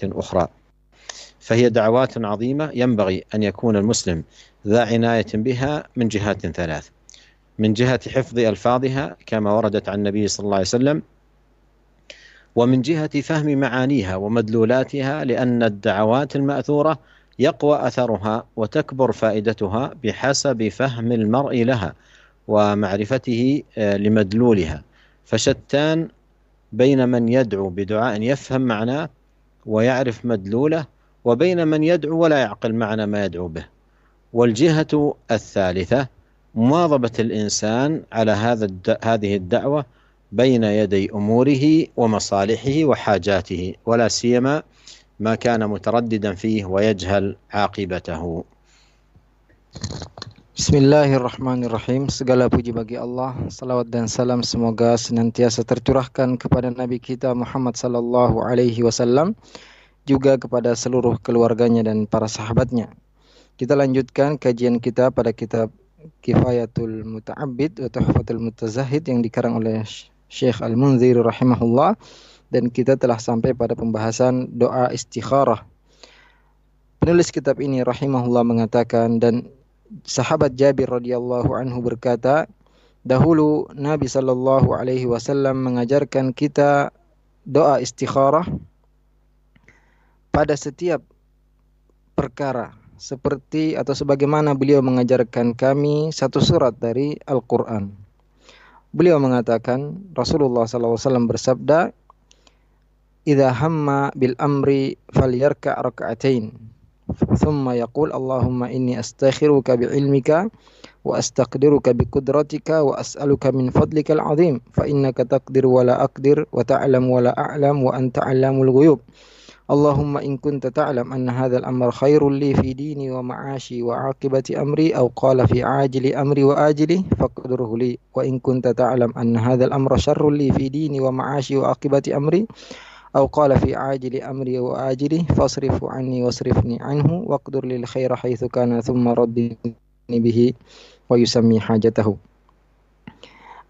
أخرى. فهي دعوات عظيمة ينبغي أن يكون المسلم ذا عناية بها من جهات ثلاث: من جهة حفظ ألفاظها كما وردت عن النبي صلى الله عليه وسلم، ومن جهة فهم معانيها ومدلولاتها، لأن الدعوات المأثورة يقوى أثرها وتكبر فائدتها بحسب فهم المرء لها ومعرفته لمدلولها. فشتان بين من يدعو بدعاء يفهم معناه ويعرف مدلوله، وبين من يدعو ولا يعقل معنى ما يدعو به. والجهة الثالثة مواظبة الإنسان على هذه الدعوة بين يدي أموره ومصالحه وحاجاته، ولا سيما ما كان مترددا فيه ويجهل عاقبته. Bismillahirrahmanirrahim. Segala puji bagi Allah. Salawat dan salam semoga senantiasa tercurahkan kepada Nabi kita Muhammad sallallahu alaihi wasallam, juga kepada seluruh keluarganya dan para sahabatnya. Kita lanjutkan kajian kita pada kitab Kifayatul Muta'abbid wa Tuhfatul Mutazahid yang dikarang oleh Syekh Al-Munzir rahimahullah, dan kita telah sampai pada pembahasan doa istikharah. Penulis kitab ini rahimahullah mengatakan, dan sahabat Jabir radhiyallahu anhu berkata, dahulu Nabi sallallahu alaihi wasallam mengajarkan kita doa istikharah pada setiap perkara, seperti atau sebagaimana beliau mengajarkan kami satu surat dari Al-Quran. Beliau mengatakan, Rasulullah sallallahu alaihi wasallam bersabda, idza hamma bil amri falyarka' rak'atain thumma yaqul Allahumma inni astakhiruka bi'ilmika wa astaqdiruka biqudratika wa as'aluka min fadlikal azim fa innaka taqdir wa la aqdir wa ta'lam wa la a'lam wa anta 'allamul ghuyub. Allahumma in kunta ta'lam anna hadzal amra khairul li fi dini wa ma'ashi wa 'aqibati amri aw qala fi 'ajili amri wa ajili faqdirhu li wa in kunta ta'lam anna hadzal amra sharrul li fi dini wa ma'ashi wa 'aqibati amri أو قال في عاجل أمري وآجله فاصرف عني واصرفني عنه واقدر لي الخير حيث كان ثم ردني به ويسمي حاجته.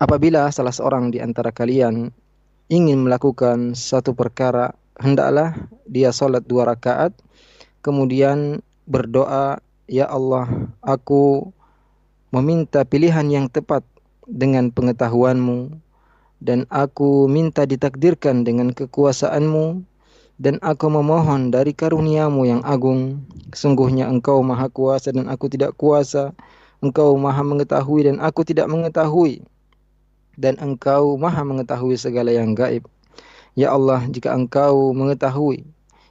Apabila salah seorang di antara kalian ingin melakukan satu perkara, hendaklah dia salat 2 rakaat, kemudian berdoa, ya Allah, aku meminta pilihan yang tepat dengan pengetahuanmu, dan aku minta ditakdirkan dengan kekuasaanmu, dan aku memohon dari karuniamu yang agung. Sesungguhnya engkau maha kuasa dan aku tidak kuasa, engkau maha mengetahui dan aku tidak mengetahui, dan engkau maha mengetahui segala yang gaib. Ya Allah, jika engkau mengetahui,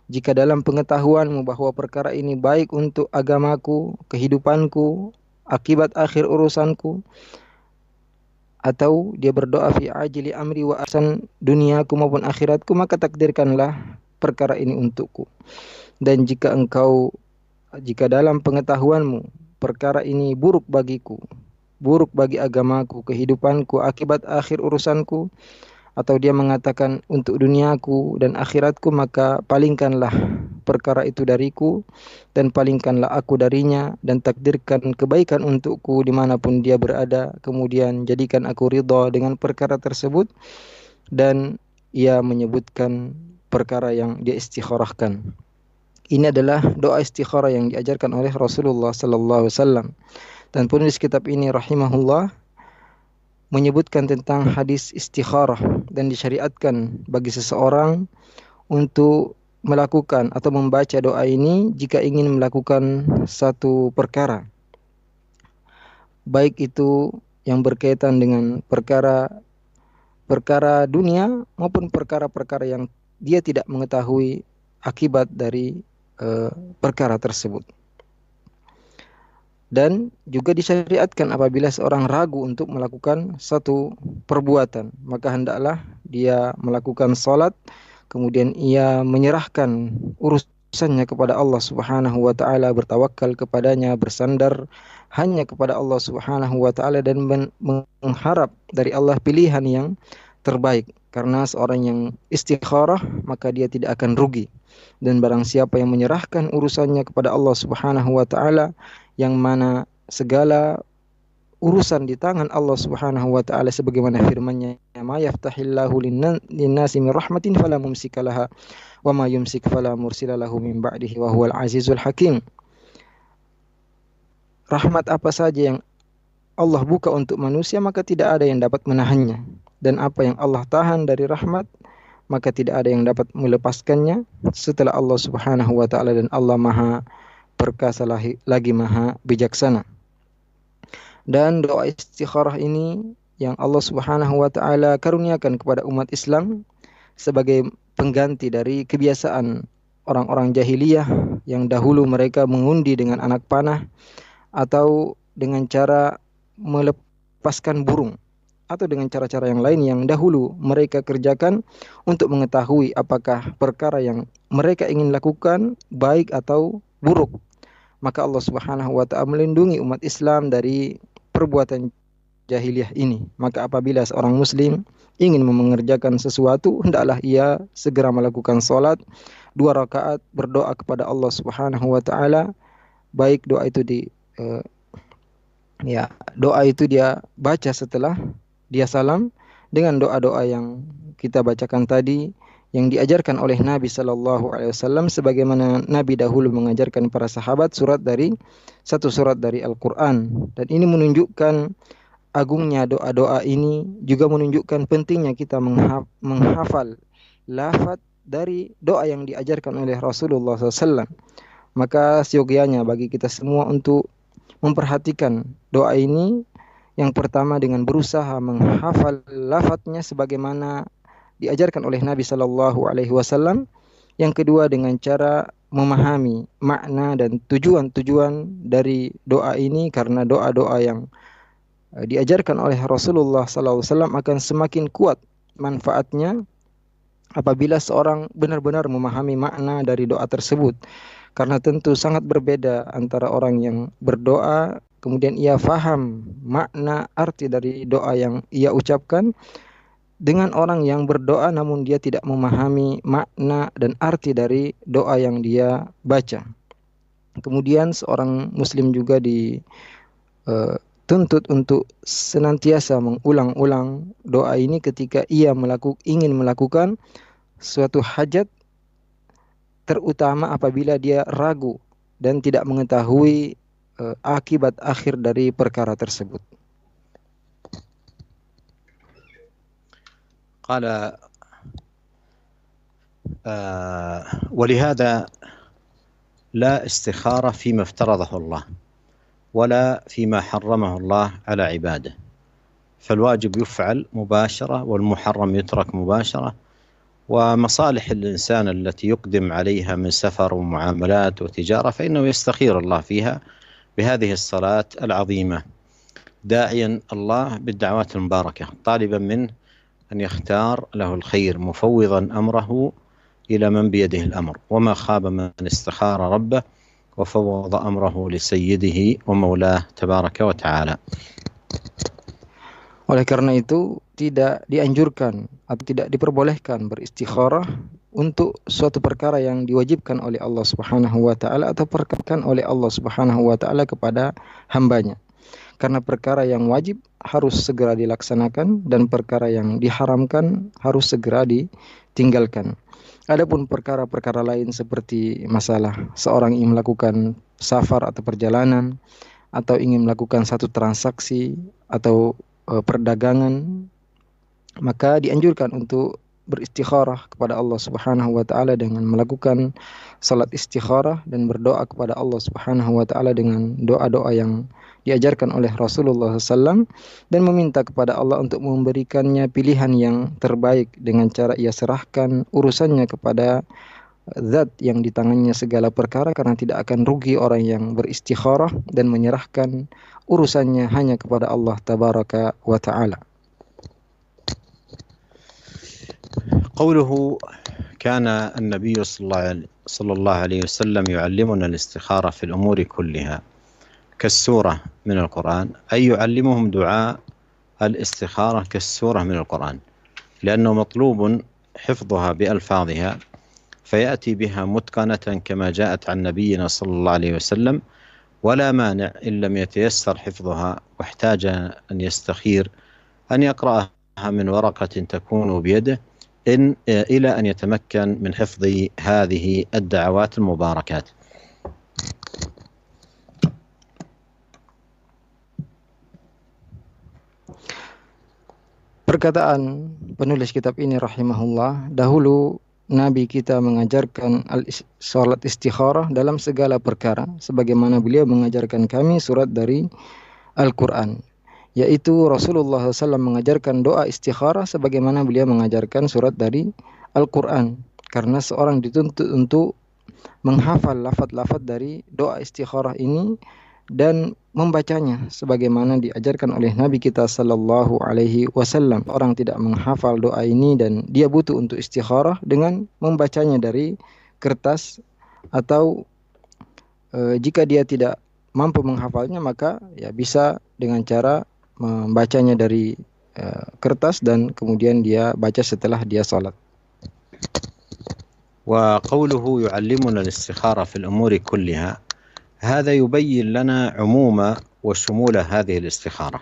jika dalam pengetahuanmu bahwa perkara ini baik untuk agamaku, kehidupanku, akibat akhir urusanku, atau dia berdoa fi ajili amri wa asan duniaku maupun akhiratku, maka takdirkanlah perkara ini untukku. Dan jika dalam pengetahuanmu perkara ini buruk bagiku, buruk bagi agamaku, kehidupanku, akibat akhir urusanku, atau dia mengatakan untuk duniaku dan akhiratku, maka palingkanlah perkara itu dariku dan palingkanlah aku darinya, dan takdirkan kebaikan untukku dimanapun dia berada, kemudian jadikan aku ridha dengan perkara tersebut. Dan ia menyebutkan perkara yang dia istikharahkan. Ini adalah doa istikharah yang diajarkan oleh Rasulullah sallallahu alaihi wasallam, dan penulis kitab ini rahimahullah menyebutkan tentang hadis istikharah, dan disyariatkan bagi seseorang untuk melakukan atau membaca doa ini jika ingin melakukan satu perkara, baik itu yang berkaitan dengan perkara dunia maupun perkara-perkara yang dia tidak mengetahui akibat dari perkara tersebut. Dan juga disyariatkan apabila seorang ragu untuk melakukan satu perbuatan, maka hendaklah dia melakukan salat, kemudian ia menyerahkan urusannya kepada Allah Subhanahu wa taala, bertawakal kepadanya, bersandar hanya kepada Allah Subhanahu wa taala, dan mengharap dari Allah pilihan yang terbaik. Karena seorang yang istikharah, maka dia tidak akan rugi. Dan barang siapa yang menyerahkan urusannya kepada Allah Subhanahu wa taala, yang mana segala urusan di tangan Allah Subhanahu wa taala sebagaimana firman-Nya, "Ma yaftahillahu lin-nasi min rahmatin fala mumsika laha wa ma yumsik fala mursila lahu min ba'dihi wa huwal azizul hakim." Rahmat apa saja yang Allah buka untuk manusia, maka tidak ada yang dapat menahannya. Dan apa yang Allah tahan dari rahmat, maka tidak ada yang dapat melepaskannya setelah Allah Subhanahu wa taala, dan Allah Maha perkasa lagi Maha bijaksana. Dan doa istikharah ini yang Allah Subhanahu wa taala karuniakan kepada umat Islam sebagai pengganti dari kebiasaan orang-orang jahiliyah yang dahulu mereka mengundi dengan anak panah atau dengan cara melepaskan burung atau dengan cara-cara yang lain yang dahulu mereka kerjakan untuk mengetahui apakah perkara yang mereka ingin lakukan baik atau buruk. Maka Allah Subhanahu wa taala melindungi umat Islam dari perbuatan jahiliyah ini. Maka apabila seorang muslim ingin mengerjakan sesuatu, hendaklah ia segera melakukan salat 2 rakaat, berdoa kepada Allah Subhanahu wa taala, baik doa itu doa itu dia baca setelah dia salam dengan doa-doa yang kita bacakan tadi yang diajarkan oleh Nabi sallallahu alaihi wasallam, sebagaimana Nabi dahulu mengajarkan para sahabat satu surat dari Al-Qur'an. Dan ini menunjukkan agungnya doa-doa ini, juga menunjukkan pentingnya kita menghafal lafaz dari doa yang diajarkan oleh Rasulullah SAW. Maka siogianya bagi kita semua untuk memperhatikan doa ini, yang pertama dengan berusaha menghafal lafadznya sebagaimana diajarkan oleh Nabi sallallahu alaihi wasallam. Yang kedua dengan cara memahami makna dan tujuan-tujuan dari doa ini, karena doa-doa yang diajarkan oleh Rasulullah sallallahu alaihi wasallam akan semakin kuat manfaatnya apabila seorang benar-benar memahami makna dari doa tersebut. Karena tentu sangat berbeda antara orang yang berdoa kemudian ia faham makna arti dari doa yang ia ucapkan, dengan orang yang berdoa namun dia tidak memahami makna dan arti dari doa yang dia baca. Kemudian seorang muslim juga dituntut untuk senantiasa mengulang-ulang doa ini ketika ia ingin melakukan suatu hajat, terutama apabila dia ragu dan tidak mengetahui akibat akhir dari perkara tersebut. قال ولهذا لا استخارة فيما افترضه الله ولا فيما حرمه الله على عباده، فالواجب يفعل مباشرة والمحرم يترك مباشرة، ومصالح الإنسان التي يقدم عليها من سفر ومعاملات وتجارة فإنه يستخير الله فيها بهذه الصلاة العظيمة، داعيا الله بالدعوات المباركة، طالبا منه أن يختار له الخير، مفوضا أمره إلى من بيده الأمر، وما خاب من استخار ربه وفوض أمره لسيده ومولاه تبارك وتعالى. Oleh karena itu tidak dianjurkan atau tidak diperbolehkan beristikharah untuk suatu perkara yang diwajibkan oleh Allah Subhanahu wa taala atau perkatakan oleh Allah Subhanahu wa taala kepada hambanya. Karena perkara yang wajib harus segera dilaksanakan dan perkara yang diharamkan harus segera ditinggalkan. Adapun perkara-perkara lain seperti masalah seorang ingin melakukan safar atau perjalanan, atau ingin melakukan satu transaksi atau perdagangan, maka dianjurkan untuk beristikharah kepada Allah Subhanahu wa taala dengan melakukan salat istikharah dan berdoa kepada Allah Subhanahu wa taala dengan doa-doa yang diajarkan oleh Rasulullah SAW, dan meminta kepada Allah untuk memberikannya pilihan yang terbaik dengan cara ia serahkan urusannya kepada zat yang di tangannya segala perkara, karena tidak akan rugi orang yang beristikharah dan menyerahkan urusannya hanya kepada Allah Tabaraka wa Ta'ala. قوله كان النبي صلى الله عليه وسلم يعلمنا الاستخارة في الأمور كلها كالسورة من القرآن، أي يعلمهم دعاء الاستخارة كالسورة من القرآن، لأنه مطلوب حفظها بألفاظها فيأتي بها متقنة كما جاءت عن نبينا صلى الله عليه وسلم، ولا مانع إن لم يتيسر حفظها واحتاج أن يستخير أن يقرأها من ورقة تكون بيده إلى أن يتمكن من حفظ هذه الدعوات المباركات. Perkataan penulis kitab ini rahimahullah, dahulu Nabi kita mengajarkan salat istikharah dalam segala perkara, sebagaimana beliau mengajarkan kami surat dari Al-Quran. Yaitu Rasulullah SAW mengajarkan doa istikharah sebagaimana beliau mengajarkan surat dari Al-Quran. Karena seorang dituntut untuk menghafal lafaz-lafaz dari doa istikharah ini dan membacanya sebagaimana diajarkan oleh Nabi kita sallallahu alaihi wasallam. Orang tidak menghafal doa ini dan dia butuh untuk istikharah dengan membacanya dari kertas, atau jika dia tidak mampu menghafalnya maka ya bisa dengan cara membacanya dari kertas dan kemudian dia baca setelah dia salat. وقوله يعلمنا الاستخارة في الأمور كلها، هذا يبين لنا عموم وشمول هذه الاستخارة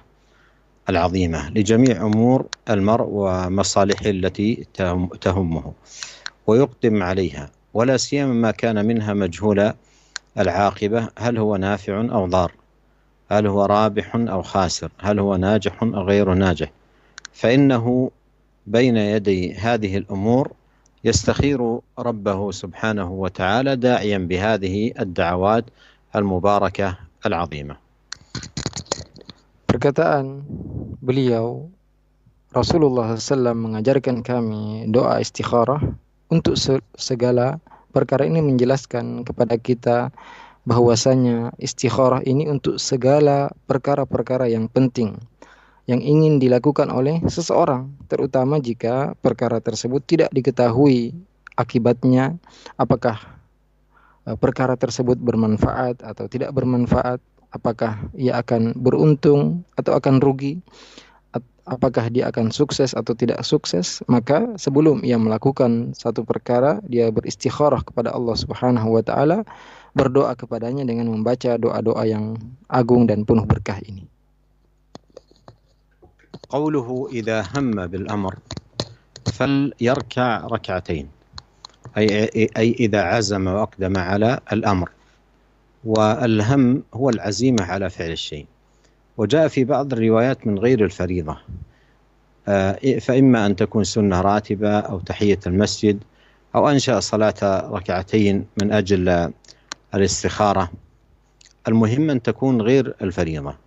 العظيمة لجميع أمور المرء ومصالحه التي تهمه، ويقدم عليها، ولا سيما ما كان منها مجهول العاقبة، هل هو نافع أو ضار، هل هو رابح أو خاسر، هل هو ناجح أو غير ناجح، فإنه بين يدي هذه الأمور يستخير ربه سبحانه وتعالى داعيا بهذه الدعوات المباركة العظيمة. Perkataan beliau, Rasulullah SAW mengajarkan kami doa istikharah untuk segala perkara. Ini menjelaskan kepada kita bahwasanya istikharah ini untuk segala perkara-perkara yang penting yang ingin dilakukan oleh seseorang, terutama jika perkara tersebut tidak diketahui akibatnya, apakah perkara tersebut bermanfaat atau tidak bermanfaat, apakah ia akan beruntung atau akan rugi, apakah dia akan sukses atau tidak sukses. Maka sebelum ia melakukan satu perkara, dia beristikharah kepada Allah Subhanahu wa taala, berdoa kepadanya dengan membaca doa-doa yang agung dan penuh berkah ini. قوله إذا هم بالأمر فليركع ركعتين، أي إذا عزم وأقدم على الأمر، والهم هو العزيمة على فعل الشيء. وجاء في بعض الروايات من غير الفريضة، فإما أن تكون سنة راتبة أو تحية المسجد أو أنشأ صلاة ركعتين من أجل الاستخارة، المهم أن تكون غير الفريضة.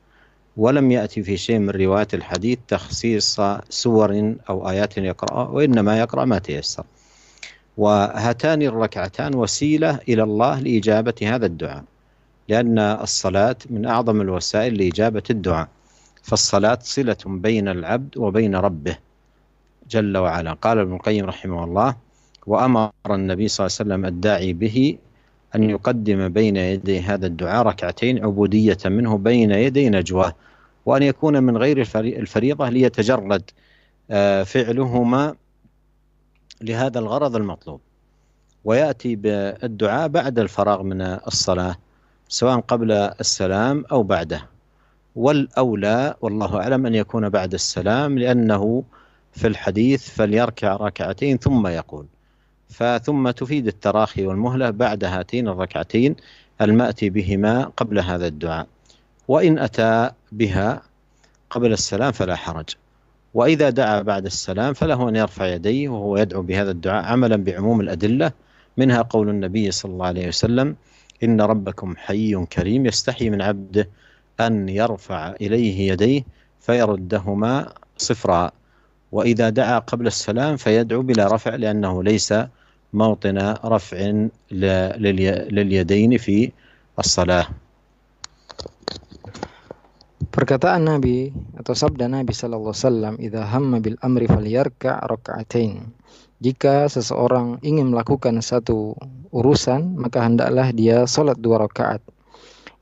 ولم يأتي في شيء من روايات الحديث تخصيص سور أو آيات يقرأ، وإنما يقرأ ما تيسر. وهاتان الركعتان وسيلة إلى الله لإجابة هذا الدعاء، لأن الصلاة من أعظم الوسائل لإجابة الدعاء، فالصلاة صلة بين العبد وبين ربه جل وعلا. قال ابن القيم رحمه الله: وأمر النبي صلى الله عليه وسلم الداعي به أن يقدم بين يدي هذا الدعاء ركعتين عبودية منه بين يدي نجواه، وأن يكون من غير الفريضة ليتجرد فعلهما لهذا الغرض المطلوب، ويأتي بالدعاء بعد الفراغ من الصلاة سواء قبل السلام أو بعده، والأولى والله أعلم أن يكون بعد السلام، لأنه في الحديث فليركع ركعتين ثم يقول، ثم تفيد التراخي والمهلة بعد هاتين الركعتين المأتي بهما قبل هذا الدعاء. وإن أتى بها قبل السلام فلا حرج، وإذا دعا بعد السلام فله أن يرفع يديه وهو يدعو بهذا الدعاء عملا بعموم الأدلة، منها قول النبي صلى الله عليه وسلم: إن ربكم حي كريم يستحي من عبده أن يرفع إليه يديه فيردهما صفرا، وإذا دعا قبل السلام فيدعو بلا رفع، لأنه ليس موطن رفع لليدين في الصلاة. Perkataan Nabi atau sabda Nabi sallallahu alaihi wasallam, "Idza hamma bil amri falyarka' rak'atain." Jika seseorang ingin melakukan satu urusan, maka hendaklah dia salat 2 rakaat.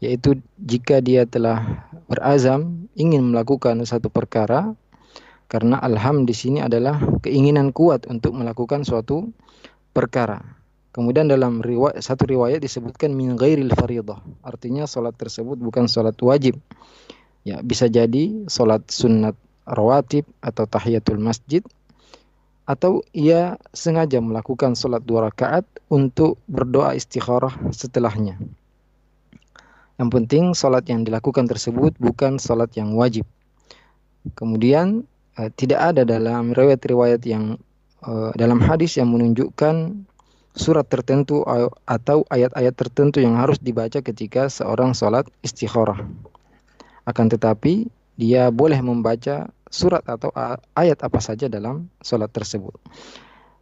Yaitu jika dia telah berazam ingin melakukan satu perkara, karena alham di sini adalah keinginan kuat untuk melakukan suatu perkara. Kemudian dalam satu riwayat disebutkan min ghairil faridah, artinya salat tersebut bukan salat wajib. Ya, bisa jadi salat sunat rawatib atau tahiyatul masjid, atau ia sengaja melakukan salat 2 rakaat untuk berdoa istikharah setelahnya. Yang penting salat yang dilakukan tersebut bukan salat yang wajib. Kemudian tidak ada dalam riwayat-riwayat yang dalam hadis yang menunjukkan surat tertentu atau ayat-ayat tertentu yang harus dibaca ketika seorang salat istikharah. Akan tetapi dia boleh membaca surat atau ayat apa saja dalam salat tersebut.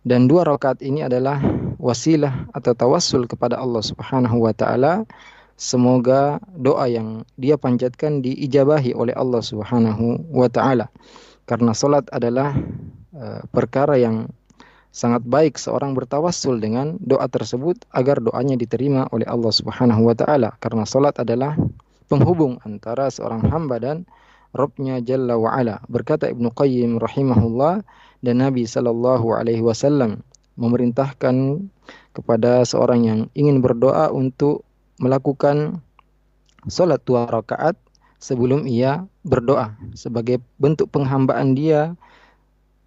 Dan 2 rakaat ini adalah wasilah atau tawassul kepada Allah Subhanahu wa taala. Semoga doa yang dia panjatkan diijabahi oleh Allah Subhanahu wa taala. Karena salat adalah perkara yang sangat baik seorang bertawassul dengan doa tersebut agar doanya diterima oleh Allah Subhanahu wa taala, karena salat adalah penghubung antara seorang hamba dan Rabbnya Jalla wa Ala. Berkata Ibnu Qayyim rahimahullah, dan Nabi sallallahu alaihi wasallam memerintahkan kepada seorang yang ingin berdoa untuk melakukan salat 2 rakaat sebelum ia berdoa sebagai bentuk penghambaan dia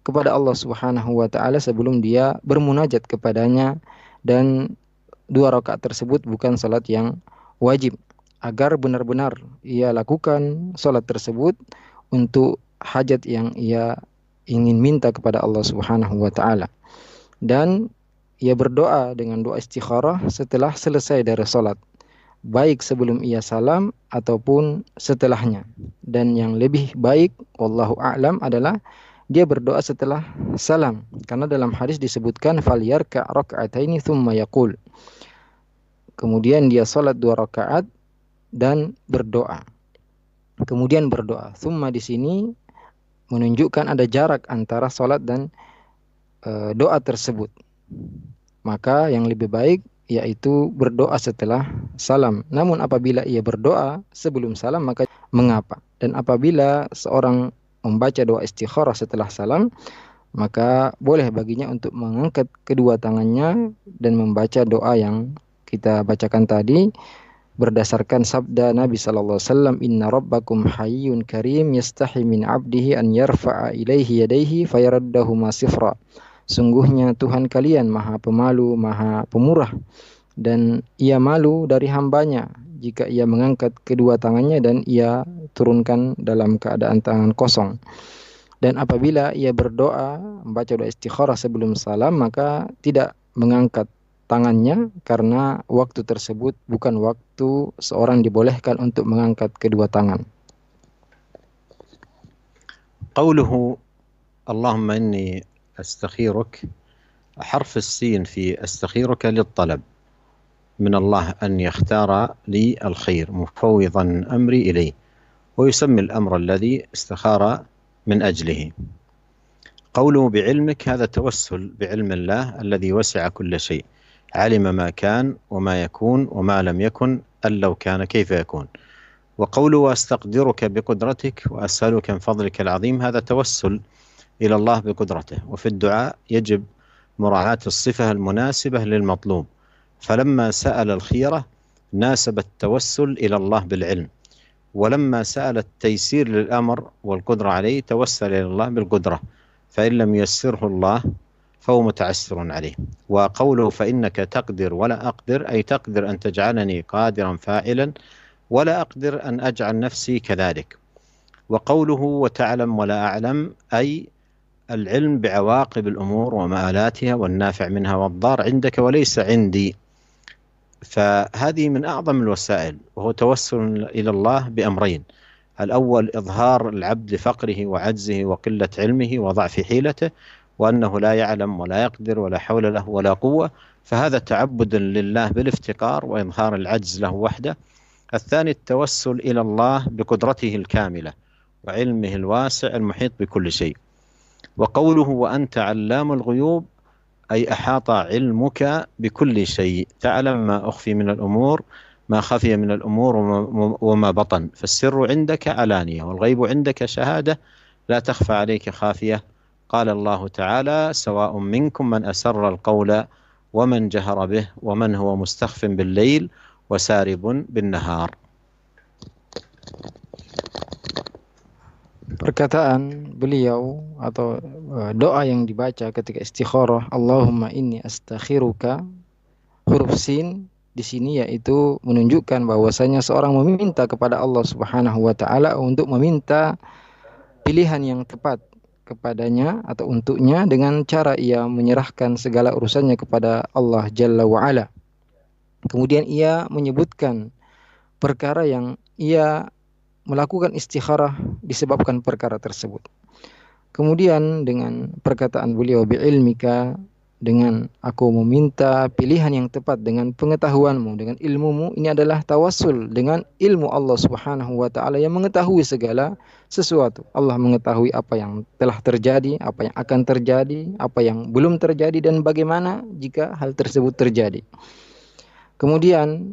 kepada Allah Subhanahu wa taala sebelum dia bermunajat kepadanya, dan 2 rakaat tersebut bukan salat yang wajib, agar benar-benar ia lakukan salat tersebut untuk hajat yang ia ingin minta kepada Allah Subhanahu wa taala. Dan ia berdoa dengan doa istikharah setelah selesai dari salat, baik sebelum ia salam ataupun setelahnya. Dan yang lebih baik wallahu a'lam adalah dia berdoa setelah salam, karena dalam hadis disebutkan falyarka raka'ataini tsumma yaqul. Kemudian dia salat 2 rakaat dan berdoa. Kemudian berdoa. Tsumma di sini menunjukkan ada jarak antara salat dan doa tersebut. Maka yang lebih baik yaitu berdoa setelah salam. Namun apabila ia berdoa sebelum salam maka mengapa? Dan apabila seorang membaca doa istikharah setelah salam, maka boleh baginya untuk mengangkat kedua tangannya dan membaca doa yang kita bacakan tadi berdasarkan sabda Nabi sallallahu alaihi wasallam, inna rabbakum hayyun karim yastahi min 'abdihi an yarfa'a ilaihi yadayhi fayaraddahuma sifra. Sungguhnya Tuhan kalian maha pemalu, maha pemurah, dan ia malu dari hambanya jika ia mengangkat kedua tangannya dan ia turunkan dalam keadaan tangan kosong. Dan apabila ia berdoa, membaca doa istikharah sebelum salam, maka tidak mengangkat tangannya, karena waktu tersebut bukan waktu seorang dibolehkan untuk mengangkat kedua tangan. قوله اللهم إني أستخيرك، حرف السين في أستخيرك للطلب من الله أن يختار لي الخير مفوضا أمري إليه، ويسمي الأمر الذي استخار من أجله. قوله بعلمك هذا توسل بعلم الله الذي وسع كل شيء، علم ما كان وما يكون وما لم يكن أن لو كان كيف يكون. وقوله وأستقدرك بقدرتك وأسألك من فضلك العظيم، هذا توسل إلى الله بقدرته. وفي الدعاء يجب مراعاة الصفة المناسبة للمطلوب، فلما سأل الخيرة ناسب التوسل إلى الله بالعلم، ولما سأل التيسير للأمر والقدرة عليه توسل إلى الله بالقدرة، فإن لم ييسره الله فهو متعسر عليه. وقوله فإنك تقدر ولا أقدر، أي تقدر أن تجعلني قادرا فاعلا ولا أقدر أن أجعل نفسي كذلك. وقوله وتعلم ولا أعلم، أي العلم بعواقب الأمور ومآلاتها والنافع منها والضار عندك وليس عندي. فهذه من أعظم الوسائل، وهو توسل إلى الله بأمرين: الأول إظهار العبد لفقره وعجزه وقلة علمه وضعف حيلته، وأنه لا يعلم ولا يقدر ولا حول له ولا قوة، فهذا تعبد لله بالافتقار وإظهار العجز له وحده. الثاني التوسل إلى الله بقدرته الكاملة وعلمه الواسع المحيط بكل شيء. وقوله وأنت علام الغيوب، أي أحاط علمك بكل شيء، تعلم ما أخفي من الأمور ما خفي من الأمور وما بطن، فالسر عندك علانية والغيب عندك شهادة لا تخفى عليك خافية. قال الله تعالى سواء منكم من أسر القول ومن جهر به ومن هو مستخف بالليل وسارب بالنهار. Perkataan beliau atau doa yang dibaca ketika istikharah, Allahumma inni astakhiruka, huruf sin di sini yaitu menunjukkan bahwasanya seorang meminta kepada Allah Subhanahu wa taala untuk meminta pilihan yang tepat kepadanya atau untuknya dengan cara ia menyerahkan segala urusannya kepada Allah Jalla wa Ala. Kemudian ia menyebutkan perkara yang ia melakukan istikharah disebabkan perkara tersebut. Kemudian dengan perkataan beliau bi'ilmika, dengan aku meminta pilihan yang tepat dengan pengetahuanmu, dengan ilmumu, ini adalah tawassul dengan ilmu Allah Subhanahu wa taala yang mengetahui segala sesuatu. Allah mengetahui apa yang telah terjadi, apa yang akan terjadi, apa yang belum terjadi, dan bagaimana jika hal tersebut terjadi. Kemudian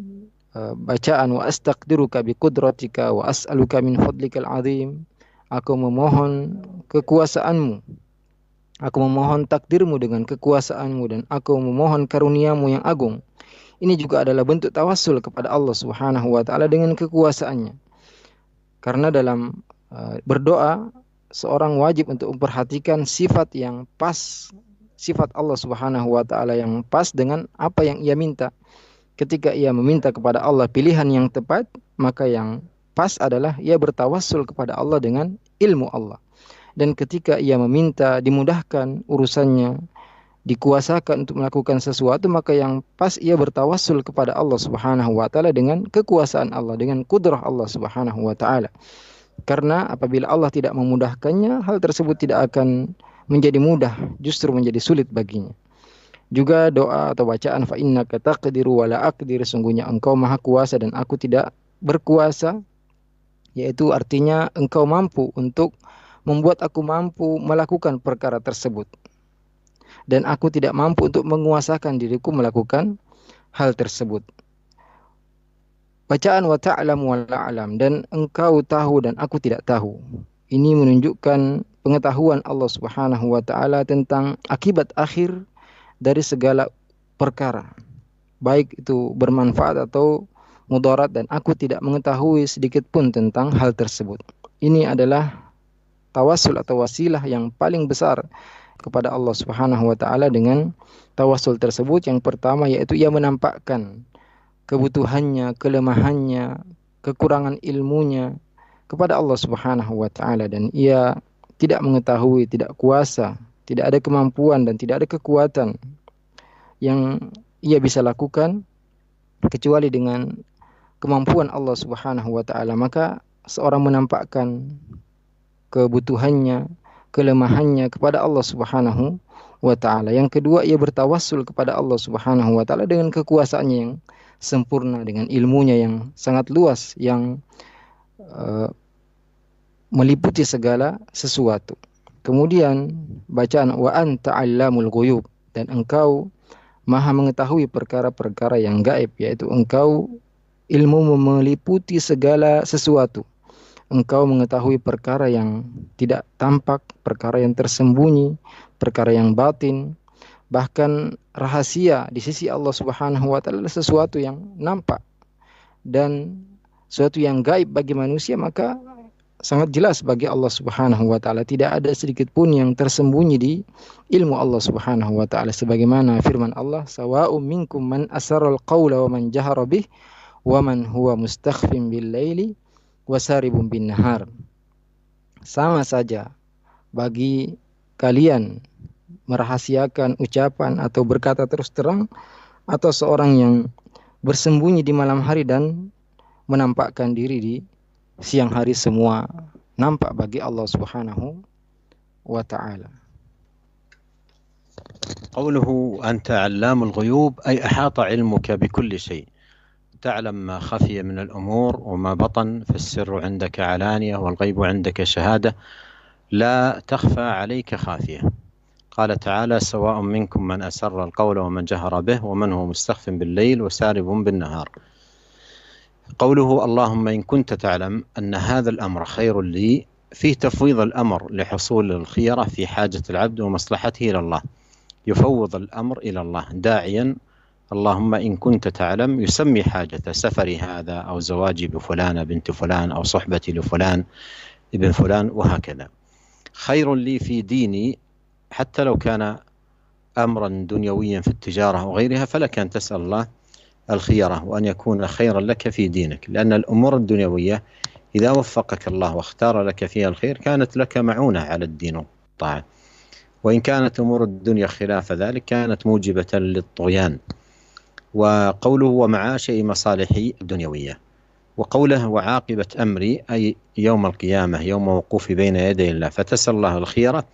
bacaan wa astaqdiruka biqudratika wa as'aluka min fadlikal azim, aku memohon kekuasaanmu, aku memohon takdirmu dengan kekuasaanmu, dan aku memohon karuniamu yang agung. Ini juga adalah bentuk tawassul kepada Allah Subhanahu wa taala dengan kekuasaannya. Karena dalam berdoa seorang wajib untuk memperhatikan sifat yang pas, sifat Allah Subhanahu wa taala yang pas dengan apa yang ia minta. Ketika ia meminta kepada Allah pilihan yang tepat, maka yang pas adalah ia bertawassul kepada Allah dengan ilmu Allah. Dan ketika ia meminta dimudahkan urusannya, dikuasakan untuk melakukan sesuatu, maka yang pas ia bertawassul kepada Allah Subhanahu wa taala dengan kekuasaan Allah, dengan kudrah Allah Subhanahu wa taala. Karena apabila Allah tidak memudahkannya, hal tersebut tidak akan menjadi mudah, justru menjadi sulit baginya. Juga doa atau bacaan fa innaka taqdiru wa la aqdir, sungguhnya engkau maha kuasa dan aku tidak berkuasa, yaitu artinya engkau mampu untuk membuat aku mampu melakukan perkara tersebut, dan aku tidak mampu untuk menguasakan diriku melakukan hal tersebut. Bacaan wa ta'lamu wa la a'lam, dan engkau tahu dan aku tidak tahu. Ini menunjukkan pengetahuan Allah Subhanahu wa taala tentang akibat akhir dari segala perkara, baik itu bermanfaat atau mudarat, dan aku tidak mengetahui sedikit pun tentang hal tersebut. Ini adalah tawassul atau wasilah yang paling besar kepada Allah Subhanahu wa taala dengan tawassul tersebut. Yang pertama yaitu ia menampakkan kebutuhannya, kelemahannya, kekurangan ilmunya kepada Allah Subhanahu wa taala, dan ia tidak mengetahui, tidak kuasa, tidak ada kemampuan dan tidak ada kekuatan yang ia bisa lakukan kecuali dengan kemampuan Allah Subhanahu wa taala. Maka seorang menampakkan kebutuhannya, kelemahannya kepada Allah Subhanahu wa taala. Yang kedua, ia bertawassul kepada Allah Subhanahu wa taala dengan kekuasaannya yang sempurna, dengan ilmunya yang sangat luas, yang meliputi segala sesuatu. Kemudian bacaan wa anta 'allamul ghuyub, dan engkau maha mengetahui perkara-perkara yang gaib, yaitu engkau ilmu meliputi segala sesuatu. Engkau mengetahui perkara yang tidak tampak, perkara yang tersembunyi, perkara yang batin, bahkan rahasia di sisi Allah Subhanahu wa taala sesuatu yang nampak dan sesuatu yang gaib bagi manusia, maka sangat jelas bagi Allah Subhanahu wa taala. Tidak ada sedikit pun yang tersembunyi di ilmu Allah Subhanahu wa taala, sebagaimana firman Allah, sawa'um minkum man asarral qawla wa man jahara bih wa man huwa mustakhfin bil laili wa saribun bin nahar. Sama saja bagi kalian merahasiakan ucapan atau berkata terus terang, atau seorang yang bersembunyi di malam hari dan menampakkan diri di siang hari, semua nampak bagi Allah Subhanahu wa ta'ala. قوله أنت علام الغيوب أي أحاط علمك بكل شيء، تعلم ما خفي من الأمور وما بطن، فالسر عندك علانية والغيب عندك شهادة لا تخفى عليك خافية. قال تعالى سواء منكم من أسر القول ومن جهر به ومن هو مستخف بالليل وسارب بالنهار. قوله اللهم إن كنت تعلم أن هذا الأمر خير لي، فيه تفويض الأمر لحصول الخيرة في حاجة العبد ومصلحته إلى الله، يفوض الأمر إلى الله داعيا اللهم إن كنت تعلم، يسمي حاجة سفري هذا أو زواجي بفلانة بنت فلان أو صحبتي لفلان ابن فلان وهكذا. خير لي في ديني حتى لو كان أمرا دنيويا في التجارة وغيرها، فلك أن تسأل الله الخيرة وأن يكون خيرا لك في دينك، لأن الأمور الدنيوية إذا وفقك الله واختار لك فيها الخير كانت لك معونة على الدين والطاعة، وإن كانت أمور الدنيا خلاف ذلك كانت موجبة للطغيان. وقوله ومعاشي مصالحي الدنيوية، وقوله وعاقبة أمري أي يوم القيامة يوم وقوفي بين يدي الله، فتسأل الله الخيرة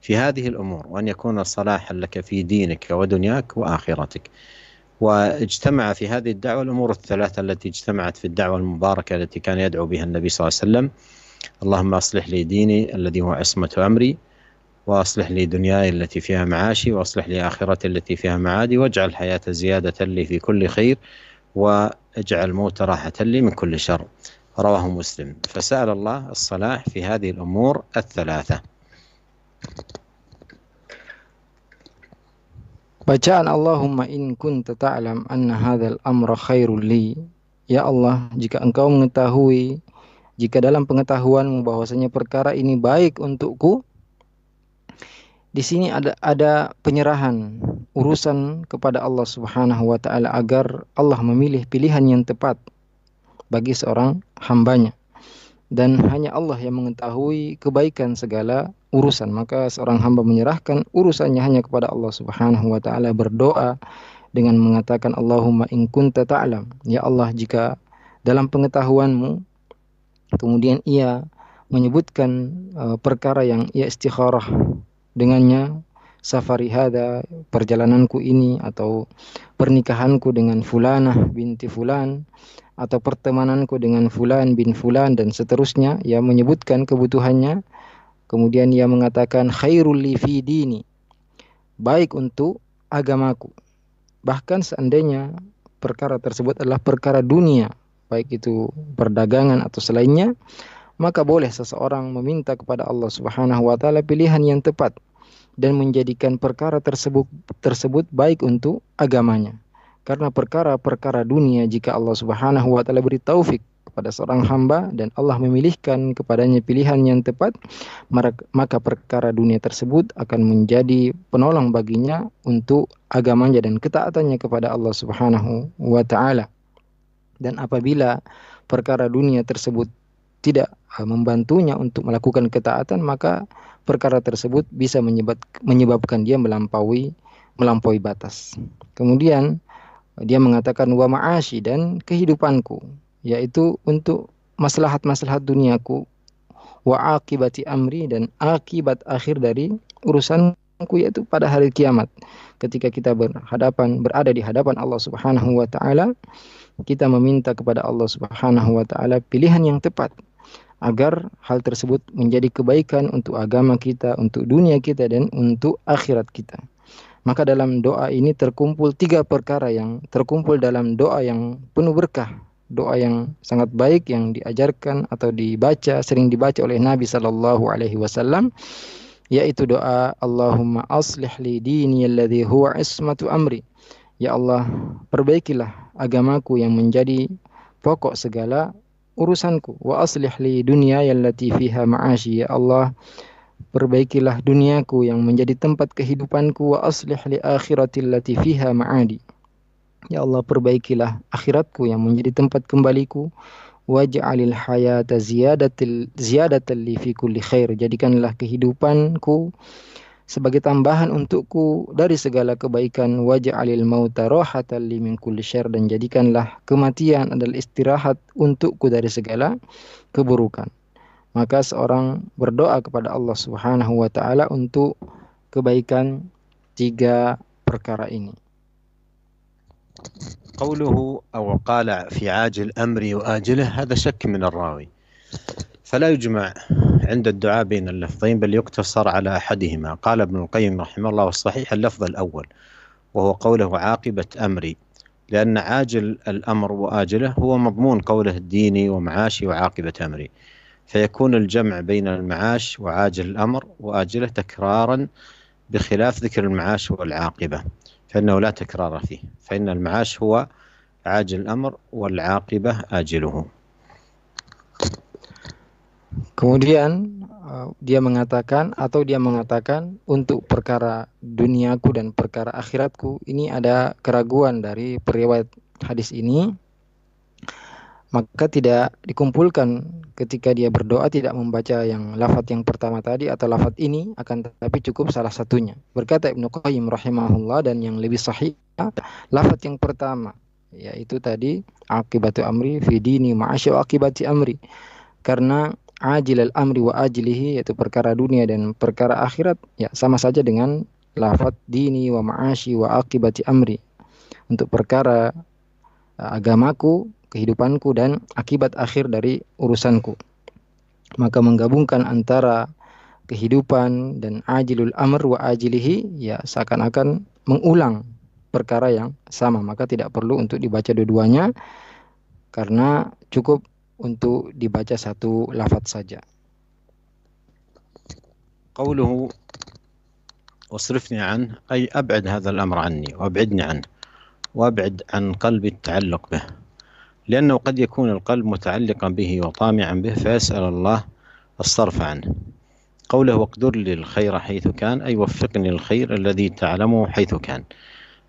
في هذه الأمور وأن يكون صلاحا لك في دينك ودنياك وآخرتك. واجتمع في هذه الدعوة الأمور الثلاثة التي اجتمعت في الدعوة المباركة التي كان يدعو بها النبي صلى الله عليه وسلم: اللهم أصلح لي ديني الذي هو عصمة أمري، وأصلح لي دنياي التي فيها معاشي، وأصلح لي آخرتي التي فيها معادي، واجعل الحياة زيادة لي في كل خير، واجعل الموت راحة لي من كل شر. رواه مسلم. فسأل الله الصلاح في هذه الأمور الثلاثة. Bacaan Allahumma in kunta ta'lam anna hadzal amra khairul li. Ya Allah, jika engkau mengetahui, jika dalam pengetahuanmu bahwasanya perkara ini baik untukku. Di sini ada penyerahan urusan kepada Allah Subhanahu wa taala agar Allah memilih pilihan yang tepat bagi seorang hambanya. Dan hanya Allah yang mengetahui kebaikan segala urusan. Maka seorang hamba menyerahkan urusannya hanya kepada Allah Subhanahu wa taala, berdoa dengan mengatakan Allahumma in kunta ta'lam. Ya Allah, jika dalam pengetahuanmu. Kemudian ia menyebutkan perkara yang ia istikharah dengannya, safari hada, perjalananku ini, atau pernikahanku dengan fulanah binti fulan, atau pertemananku dengan fulan bin fulan, dan seterusnya. Ia menyebutkan kebutuhannya. Kemudian ia mengatakan khairul li fi dini, baik untuk agamaku. Bahkan seandainya perkara tersebut adalah perkara dunia, baik itu perdagangan atau selainnya, maka boleh seseorang meminta kepada Allah Subhanahu wa taala pilihan yang tepat dan menjadikan perkara tersebut baik untuk agamanya. Karena perkara-perkara dunia, jika Allah Subhanahu wa taala beri taufik kepada seorang hamba dan Allah memilihkan kepadanya pilihan yang tepat, maka perkara dunia tersebut akan menjadi penolong baginya untuk agamanya dan ketaatannya kepada Allah Subhanahu wa taala. Dan apabila perkara dunia tersebut tidak membantunya untuk melakukan ketaatan, maka perkara tersebut bisa menyebabkan dia melampaui batas. Kemudian dia mengatakan wa ma'ashi, dan kehidupanku, yaitu untuk maslahat-maslahat duniaku, wa akibati amri, dan akibat akhir dari urusanku, yaitu pada hari kiamat ketika kita berada di hadapan Allah Subhanahu wa taala. Kita meminta kepada Allah Subhanahu wa taala pilihan yang tepat agar hal tersebut menjadi kebaikan untuk agama kita, untuk dunia kita, dan untuk akhirat kita. Maka dalam doa ini terkumpul 3 perkara yang terkumpul dalam doa yang penuh berkah, doa yang sangat baik yang diajarkan atau sering dibaca oleh Nabi sallallahu alaihi wasallam, yaitu doa Allahumma aslih li dini alladhi huwa ismatu amri. Ya Allah, perbaikilah agamaku yang menjadi pokok segala urusanku. Wa aslih li dunyaya allati fiha ma'ashi. Ya Allah, perbaikilah duniaku yang menjadi tempat kehidupanku. Wa aslih li akhirati allati fiha ma'adi. Ya Allah, perbaikilah akhiratku yang menjadi tempat kembaliku. Waj'alil hayata ziyadatan li fi kulli khair. Jadikanlah kehidupanku sebagai tambahan untukku dari segala kebaikan. Waj'alil mauta rahatan li min kulli syarr, dan jadikanlah kematian adalah istirahat untukku dari segala keburukan. Maka seorang berdoa kepada Allah Subhanahu wa taala untuk kebaikan 3 perkara ini. قوله أو قال في عاجل أمري وآجله، هذا شك من الراوي، فلا يجمع عند الدعاء بين اللفظين، بل يقتصر على أحدهما. قال ابن القيم رحمه الله والصحيح اللفظ الأول، وهو قوله عاقبة أمري، لأن عاجل الأمر وآجله هو مضمون قوله الديني ومعاشي وعاقبة أمري، فيكون الجمع بين المعاش وعاجل الأمر وآجله تكرارا بخلاف ذكر المعاش والعاقبة فإنه لا تكرار فيه، فإن المعاش هو عاجل الأمر والعاقبة آجله. Kemudian dia mengatakan untuk perkara duniaku dan perkara akhiratku ini ada keraguan dari periwayat hadis ini, maka tidak dikumpulkan ketika dia berdoa tidak membaca yang lafaz yang pertama tadi atau lafaz ini, akan tetapi cukup salah satunya. Berkata Ibnu Qayyim rahimahullah, dan yang lebih sahih lafaz yang pertama, yaitu tadi akibatu amri fi dini ma'asya wa akibati amri, karena ajilal amri wa ajilihi, yaitu perkara dunia dan perkara akhirat, ya sama saja dengan lafaz dini wa ma'ashi wa akibati amri, untuk perkara agamaku, kehidupanku, dan akibat akhir dari urusanku. Maka menggabungkan antara kehidupan dan ajilul amr wa ajilihi, ya seakan-akan mengulang perkara yang sama, maka tidak perlu untuk dibaca dua-duanya karena cukup untuk dibaca satu lafaz saja. قوله واصرفني عنه أي أبعد هذا الأمر عني وأبعدني عنه وأبعد عن قلبي التعلق به، لأنه قد يكون القلب متعلقا به وطامعا به فيسأل الله الصرف عنه. قوله واقدر لي الخير حيث كان أي وفقني الخير الذي تعلمه حيث كان.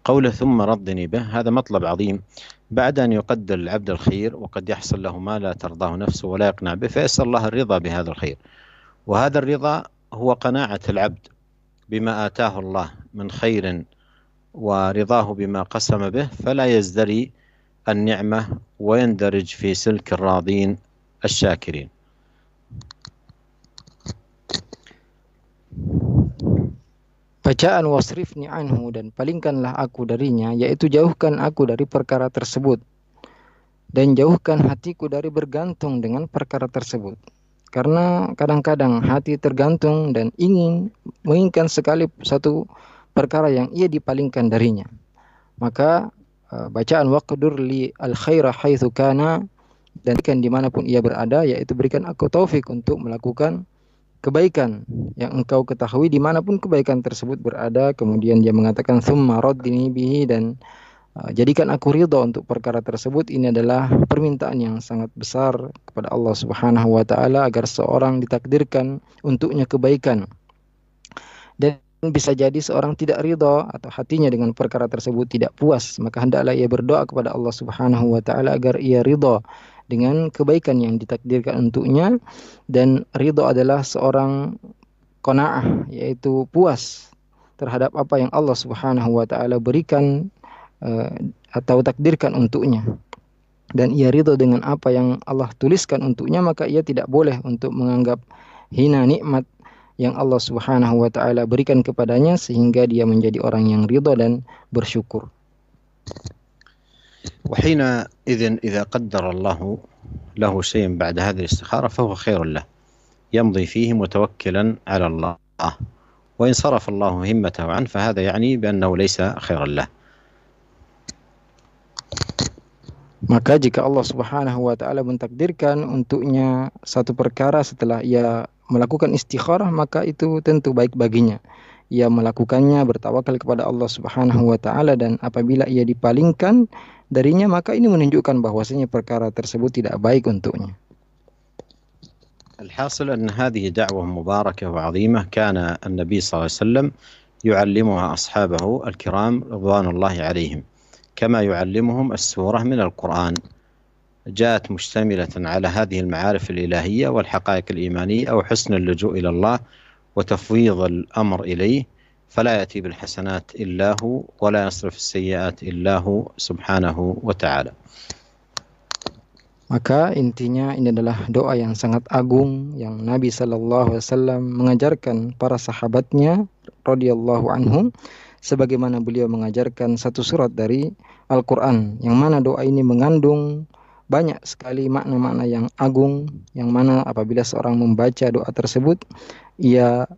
قوله ثم رضني به هذا مطلب عظيم، بعد أن يقدر العبد الخير وقد يحصل له ما لا ترضاه نفسه ولا يقنع به فيسأل الله الرضا بهذا الخير، وهذا الرضا هو قناعة العبد بما آتاه الله من خير ورضاه بما قسم به، فلا يزدري النعمة ويندرج في سلك الراضين الشاكرين. Bacaan wasrifni anhu, dan palingkanlah aku darinya, yaitu jauhkan aku dari perkara tersebut dan jauhkan hatiku dari bergantung dengan perkara tersebut. Karena kadang-kadang hati tergantung dan menginginkan sekali satu perkara yang ia dipalingkan darinya. Maka bacaan waqdur li al khaira haitsu kana, dan berikan dimanapun ia berada, yaitu berikan aku taufik untuk melakukan kebaikan yang engkau ketahui dimanapun kebaikan tersebut berada. Kemudian dia mengatakan thumma raddini bihi, dan jadikan aku ridha untuk perkara tersebut. Ini adalah permintaan yang sangat besar kepada Allah Subhanahu wa taala agar seorang ditakdirkan untuknya kebaikan. Dan bisa jadi seorang tidak ridha atau hatinya dengan perkara tersebut tidak puas, maka hendaklah ia berdoa kepada Allah Subhanahu wa taala agar ia ridha dengan kebaikan yang ditakdirkan untuknya. Dan ridha adalah seorang qanaah, yaitu puas terhadap apa yang Allah Subhanahu wa taala berikan atau takdirkan untuknya, dan ia ridha dengan apa yang Allah tuliskan untuknya, maka ia tidak boleh untuk menganggap hina nikmat yang Allah Subhanahu wa taala berikan kepadanya, sehingga dia menjadi orang yang ridha dan bersyukur. وحينئذ إذا قدر الله له شيء بعد هذه الاستخارة فهو خير له يمضي فيه متوكلا على الله، وإن صرف الله همته عنه فهذا يعني بأنه ليس خيرا له. Maka jika Allah Subhanahu wa taala mentakdirkan untuknya satu perkara setelah ia melakukan istikharah, maka itu tentu baik baginya. Ia melakukannya bertawakal kepada Allah Subhanahu wa taala, dan apabila ia dipalingkan darinya, maka ini menunjukkan bahwasanya perkara tersebut tidak baik untuknya. الحاصل أن هذه دعوة مباركة وعظيمة كان النبي صلى الله عليه وسلم يعلمها أصحابه الكرام رضوان الله عليهم كما يعلمهم السورة من القرآن، جاءت مشتملة على هذه المعارف الإلهية والحقائق الإيمانية أو حسن اللجوء إلى الله وتفويض الأمر إليه، فلا يأتي بالحسنات إلا هو ولا يصرف السيئات إلا هو سبحانه وتعالى. Maka intinya ini adalah doa yang sangat agung yang Nabi sallallahu alaihi wasallam mengajarkan para sahabatnya radhiyallahu anhum, sebagaimana beliau mengajarkan satu surat dari Al-Qur'an, yang mana doa ini mengandung banyak sekali makna-makna yang agung, yang mana apabila seorang membaca doa tersebut, ia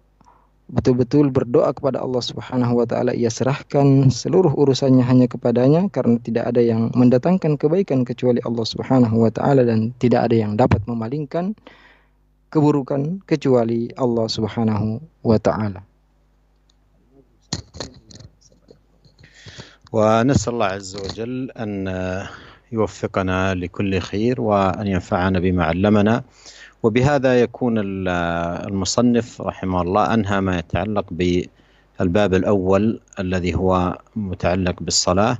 betul-betul berdoa kepada Allah Subhanahu wa taala, ia serahkan seluruh urusannya hanya kepadanya, karena tidak ada yang mendatangkan kebaikan kecuali Allah Subhanahu wa taala, dan tidak ada yang dapat memalingkan keburukan kecuali Allah Subhanahu wa taala. ونسأل الله عز وجل أن يوفقنا لكل خير وأن ينفعنا بما علمنا. وبهذا يكون المصنف رحمه الله أنهى ما يتعلق بالباب الأول الذي هو متعلق بالصلاة،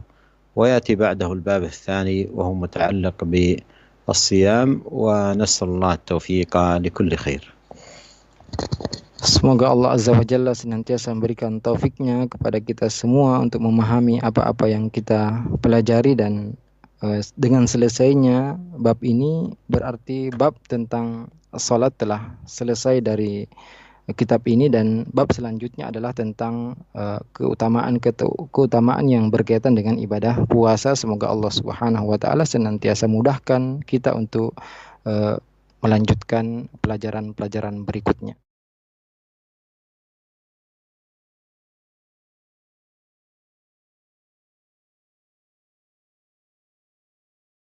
ويأتي بعده الباب الثاني وهو متعلق بالصيام، ونسأل الله التوفيق لكل خير. Semoga Allah Azza wa Jalla senantiasa memberikan taufiknya kepada kita semua untuk memahami apa-apa yang kita pelajari, dan dengan selesainya bab ini berarti bab tentang salat telah selesai dari kitab ini, dan bab selanjutnya adalah tentang keutamaan yang berkaitan dengan ibadah puasa. Semoga Allah Subhanahu wa taala senantiasa mudahkan kita untuk melanjutkan pelajaran-pelajaran berikutnya.